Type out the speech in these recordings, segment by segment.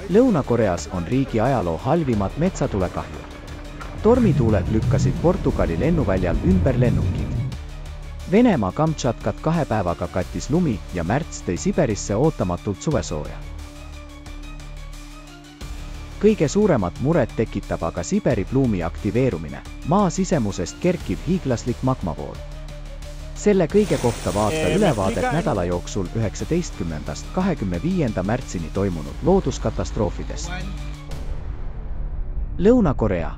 Lõuna-Koreas on riigi ajaloo halvimad metsatulekahjud. Tormituuled lükkasid Portugali lennuväljal ümber lennukid. Venemaa Kamtšatkat 2 päevaga kattis lumi ja märts tõi Siberisse ootamatult suvesooja. Kõige suuremat muret tekitab aga Siberi pluumi aktiveerumine, maa sisemusest kerkiv hiiglaslik magmavool. Selle kõige kohta vaata ülevaadet nädala jooksul 19.–25. märtsini toimunud looduskatastroofidest. Lõuna-Korea.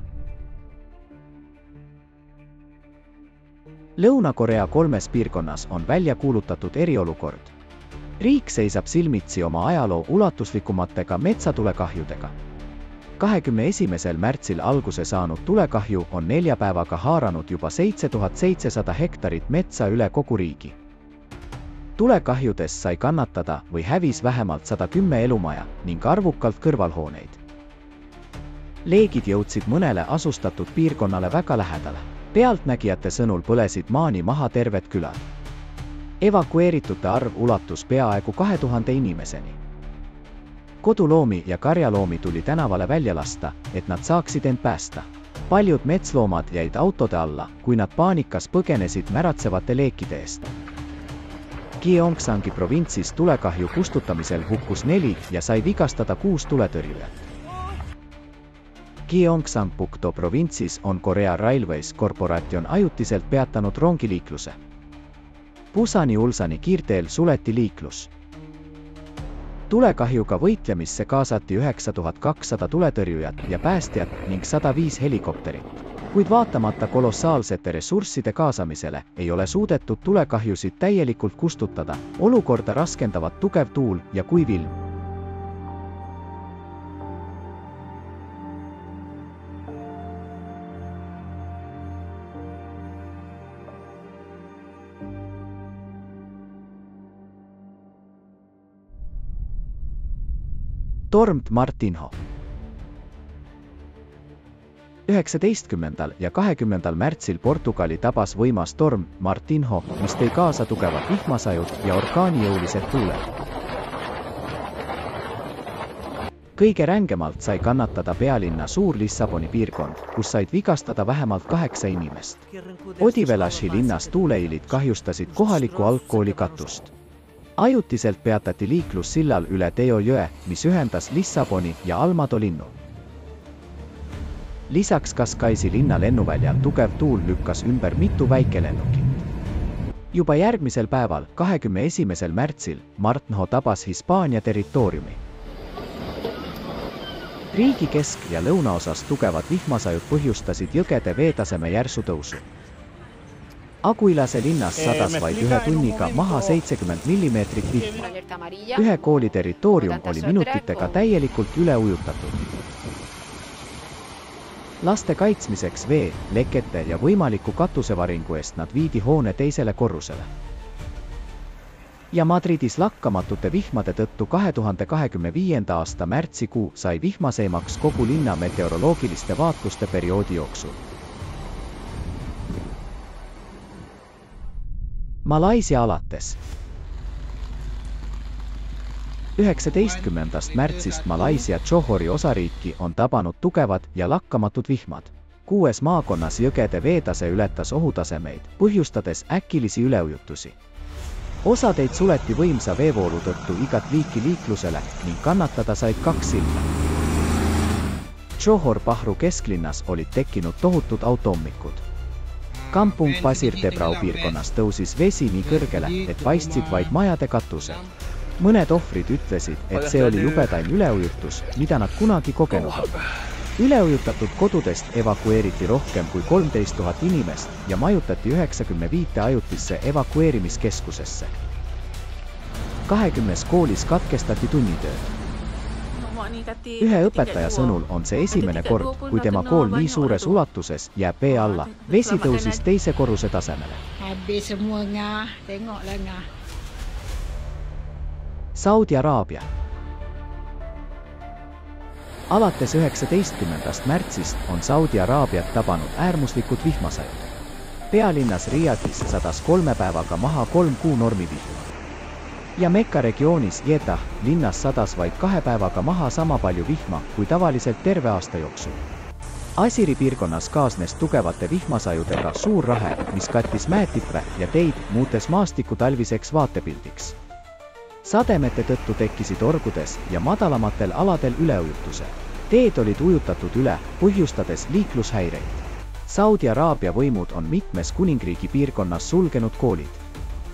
Lõuna-Korea 3 piirkonnas on välja kuulutatud eriolukord. Riik seisab silmitsi oma ajaloo ulatuslikumatega metsatulekahjudega. 21. märtsil alguse saanud tulekahju on 4 päevaga haaranud juba 7700 hektarit metsa üle kogu riigi. Tulekahjudest sai kannatada või hävis vähemalt 110 elumaja ning arvukalt kõrvalhooneid. Leegid jõudsid mõnele asustatud piirkonnale väga lähedale. Pealtnägijate sõnul põlesid maani maha terved külad. Evakueeritute arv ulatus peaaegu 2000 inimeseni. Koduloomi ja karjaloomi tuli tänavale välja lasta, et nad saaksid end päästa. Paljud metsloomad jäid autode alla, kui nad paanikas põgenesid märatsevate leekide eest. Gyeongsangi provintsis tulekahju kustutamisel hukkus 4 ja sai vigastada 6 tuletõrjujat. Gyeongsang-Pukto provintsis on Korea Railways Corporation ajutiselt peatanud rongiliikluse. Busani-Ulsani kiirteel suleti liiklus. Tulekahjuga võitlemisse kaasati 9200 tuletõrjujat ja päästjat ning 105 helikopterit. Kuid vaatamata kolossaalsete ressursside kaasamisele ei ole suudetud tulekahjusid täielikult kustutada, olukorda raskendavad tugev tuul ja kuiv ilm. Torm Martinho. 19. ja 20. märtsil Portugali tabas võimas torm Martinho, mis tõi kaasa tugevad vihmasajud ja orkaanijõulised tuuled. Kõige rängemalt sai kannatada pealinna Suur-Lissaboni piirkond, kus said vigastada vähemalt 8 inimest. Odivelashi linnas tuuleiilid kahjustasid kohaliku algkooli katust. Ajutiselt peatati liiklus sillal üle Teo jõe, mis ühendas Lissaboni ja Almado linnu. Lisaks Cascaisi linna lennuväljal tugev tuul lükkas ümber mitu väikelennukit. Juba järgmisel päeval, 21. märtsil, Martinho tabas Hispaania territooriumi. Riigi kesk- ja lõunaosas tugevad vihmasajud põhjustasid jõgede veetaseme järsu tõusu. Aguilase linnas sadas vaid 1 tunniga maha 70 mm vihma. 1 kooli territoorium oli minutitega täielikult üle ujutatud. Laste kaitsmiseks vee, lekete ja võimaliku katusevaringu eest nad viidi hoone teisele korrusele. Ja Madridis lakkamatute vihmade tõttu 2025. aasta märtsikuu sai vihmaseimaks kogu linna meteoroloogiliste vaatluste perioodi jooksul. Malaisia alates. 19. märtsist Malaisia Johori osariiki on tabanud tugevad ja lakkamatud vihmad. 6 maakonnas jõgede veetase ületas ohutasemeid, põhjustades äkilisi üleujutusi. Osateid suleti võimsa veevoolu tõttu igat liiki liiklusele ning kannatada said 2 silda. Johor Pahru kesklinnas olid tekkinud tohutud autoommikud. Kampung Pasir Tebrau piirkonnas tõusis vesi nii kõrgele, et paistsid vaid majade katused. Mõned ohvrid ütlesid, et see oli jubedaim üleujutus, mida nad kunagi kogenud on. Üleujutatud kodudest evakueeriti rohkem kui 13 000 inimest ja majutati 95 ajutisse evakueerimiskeskusesse. 20 koolis katkestati tunnitööd. Ühe õpetaja sõnul on see esimene kord, kui tema kool nii suures ulatuses jääb vee alla. Vesi tõusis 2. korruse tasemele. Saudi Araabia. Alates 19. märtsist on Saudi Araabiat tabanud äärmuslikud vihmasajud. Pealinnas Riyadis sadas 3 päevaga maha 3 kuu normivihma. ja Mekka regioonis Jeddah linnas sadas vaid 2 päevaga maha sama palju vihma kui tavaliselt terve aasta jooksul. Asiri piirkonnas kaasnes tugevate vihmasajudega suur rahe, mis kattis mäetippe ja teid, muutes maastiku talviseks vaatepildiks. Sademete tõttu tekkisid orgudes ja madalamatel aladel üleujutused. Teed olid ujutatud üle, põhjustades liiklushäireid. Saudi Araabia võimud on mitmes kuningriigi piirkonnas sulgenud koolid.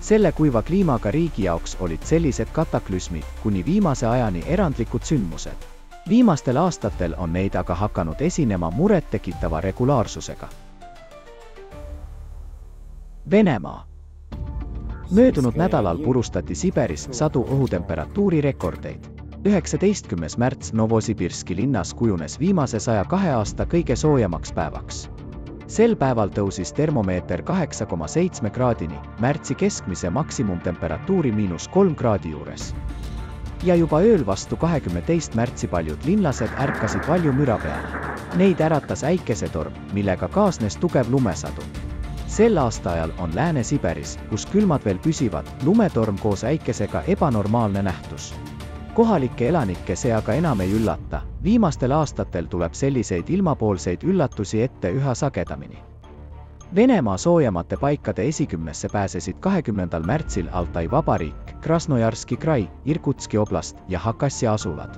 Selle kuiva kliimaga riigi jaoks olid sellised kataklüsmid kuni viimase ajani erandlikud sündmused. Viimastel aastatel on neid aga hakanud esinema murettekitava regulaarsusega. Venemaa. Möödunud nädalal purustati Siberis sadu õhutemperatuuri rekordeid. 19. märts Novosibirski linnas kujunes viimase 102 aasta kõige soojemaks päevaks. Sel päeval tõusis termomeeter 8,7 kraadini, märtsi keskmise maksimumtemperatuuri -3 kraadi juures. Ja juba ööl vastu 22. märtsi paljud linlased ärkasid valju müra peale. Neid äratas äikesetorm, millega kaasnes tugev lumesadu. Sel aastaajal on Lääne-Siberis, kus külmad veel püsivad, lumetorm koos äikesega ebanormaalne nähtus. Kohalikke elanikke see aga enam ei üllata. Viimastel aastatel tuleb selliseid ilmapoolseid üllatusi ette üha sagedamini. Venemaa soojemate paikade esikümnesse pääsesid 20. märtsil Altai Vabariik, Krasnojarski krai, Irkutski oblast ja Hakassia asulad.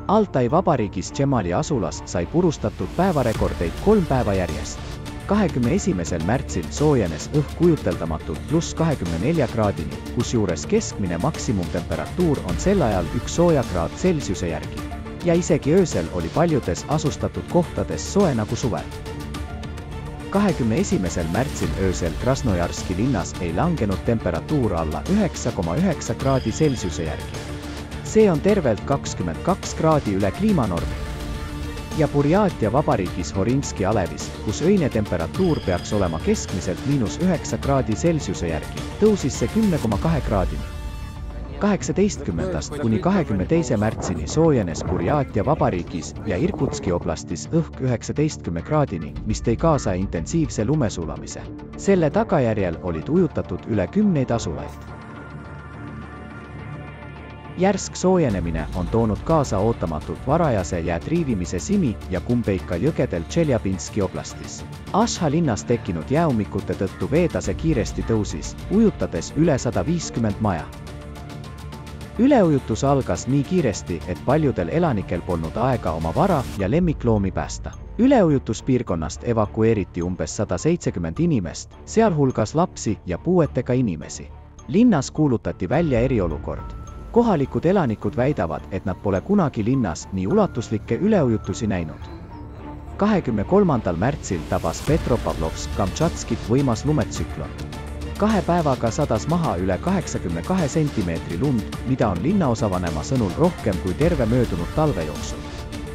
Altai Vabariigis Džemali asulas sai purustatud päevarekordeid 3 päeva järjest. 21. märtsil soojenes õhk kujuteldamatult +24 kraadini, kusjuures keskmine maksimumtemperatuur on sel ajal 1 soojakraad Celsiuse järgi. Ja isegi öösel oli paljudes asustatud kohtades soe nagu suvel. 21. märtsil öösel Krasnojarski linnas ei langenud temperatuur alla 9,9 kraadi Celsiuse järgi. See on tervelt 22 kraadi üle kliimanormi. Ja Burjaatia vabariigis Horinski alevis, kus öine temperatuur peaks olema keskmiselt -9 kraadi Celsiuse järgi, tõusis see 10,2 kraadini. 18. kuni 22. märtsini soojenes Burjaatia vabariigis ja Irkutski oblastis õhk 19 kraadini, mis tõi kaasa intensiivse lumesulamise. Selle tagajärjel olid ujutatud üle 10 asulaid. Järsk soojenemine on toonud kaasa ootamatult varajase jää triivimise Simi ja Kumbeika jõgedel Tšeljabinski oblastis. Ashha linnas tekkinud jääummikute tõttu veetase kiiresti tõusis, ujutades üle 150 maja. Üleujutus algas nii kiiresti, et paljudel elanikel polnud aega oma vara ja lemmikloomi päästa. Üleujutuspiirkonnast evakueeriti umbes 170 inimest, sealhulgas lapsi ja puuetega inimesi. Linnas kuulutati välja eriolukord. Kohalikud elanikud väidavad, et nad pole kunagi linnas nii ulatuslikke üleujutusi näinud. 23. märtsil tabas Petropavlovsk-Kamtšatskit võimas lumetsüklon. 2 päevaga sadas maha üle 82 sentimeetri lund, mida on linnaosavanema sõnul rohkem kui terve möödunud talve jooksul.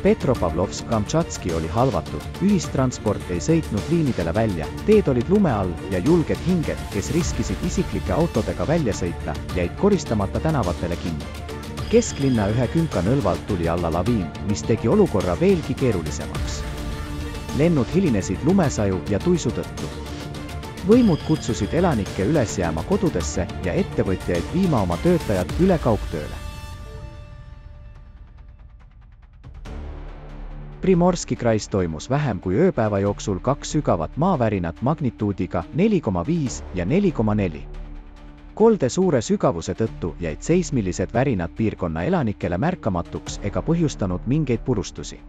Petropavlovsk-Kamtšatski oli halvatud, ühistransport ei sõitnud liinidele välja, teed olid lume all ja julged hinged, kes riskisid isiklike autodega välja sõita, jäid koristamata tänavatele kinni. Kesklinna ühe künka nõlvalt tuli alla laviin, mis tegi olukorra veelgi keerulisemaks. Lennud hilinesid lumesaju ja tuisu tõttu. Võimud kutsusid elanikke üles jääma kodudesse ja ettevõtjaid viima oma töötajad üle kaugtööle. Primorski krais toimus vähem kui ööpäeva jooksul 2 sügavat maavärinat magnituudiga 4,5 ja 4,4. Kolde suure sügavuse tõttu jäid seismilised värinad piirkonna elanikele märkamatuks ega põhjustanud mingeid purustusi.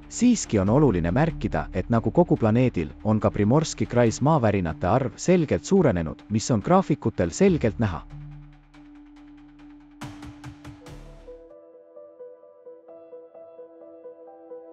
Siiski on oluline märkida, et nagu kogu planeedil, on ka Primorski krais maavärinate arv selgelt suurenenud, mis on graafikutel selgelt näha.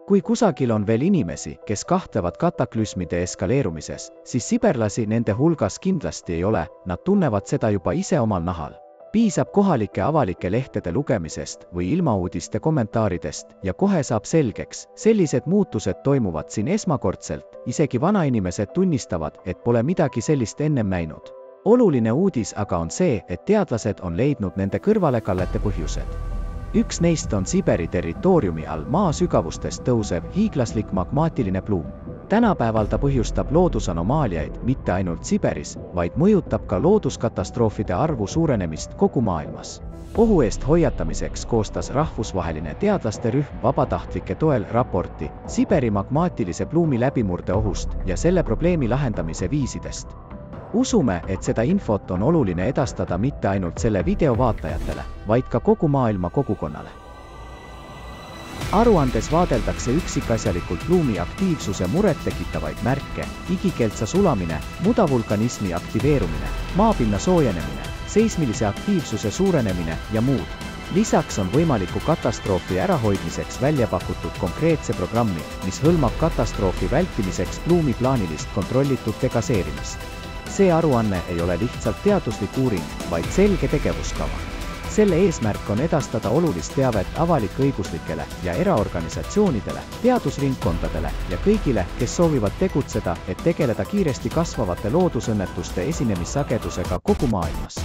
Kui kusagil on veel inimesi, kes kahtlevad kataklüsmide eskaleerumises, siis siberlasi nende hulgas kindlasti ei ole, nad tunnevad seda juba ise omal nahal. Piisab kohalike avalike lehtede lugemisest või ilmauudiste kommentaaridest ja kohe saab selgeks, sellised muutused toimuvad siin esmakordselt, isegi vanainimesed tunnistavad, et pole midagi sellist ennem näinud. Oluline uudis aga on see, et teadlased on leidnud nende kõrvalekallete põhjused. Üks neist on Siberi territooriumi all maa sügavustest tõusev hiiglaslik magmaatiline pluum. tänapäeval ta põhjustab loodusanomaaliaid mitte ainult Siberis, vaid mõjutab ka looduskatastroofide arvu suurenemist kogu maailmas. Ohu eest hoiatamiseks koostas rahvusvaheline teadlaste rühm vabatahtlike toel raporti Siberi magmaatilise pluumi läbimurde ohust ja selle probleemi lahendamise viisidest. Usume, et seda infot on oluline edastada mitte ainult selle video vaatajatele, vaid ka kogu maailma kogukonnale. Aruandes vaadeldakse üksikasjalikult pluumi aktiivsuse murettekitavaid märke, igikeltsa sulamine, mudavulkanismi aktiveerumine, maapinna soojenemine, seismilise aktiivsuse suurenemine ja muud. Lisaks on võimaliku katastroofi ärahoidmiseks välja pakutud konkreetse programmi, mis hõlmab katastroofi vältimiseks pluumi plaanilist kontrollitud degaseerimist. See aruanne ei ole lihtsalt teaduslik uuring, vaid selge tegevuskava. Selle eesmärk on edastada olulist teavet avalik-õiguslikele ja eraorganisatsioonidele, teadusringkondadele ja kõigile, kes soovivad tegutseda, et tegeleda kiiresti kasvavate loodusõnnetuste esinemissagedusega kogu maailmas.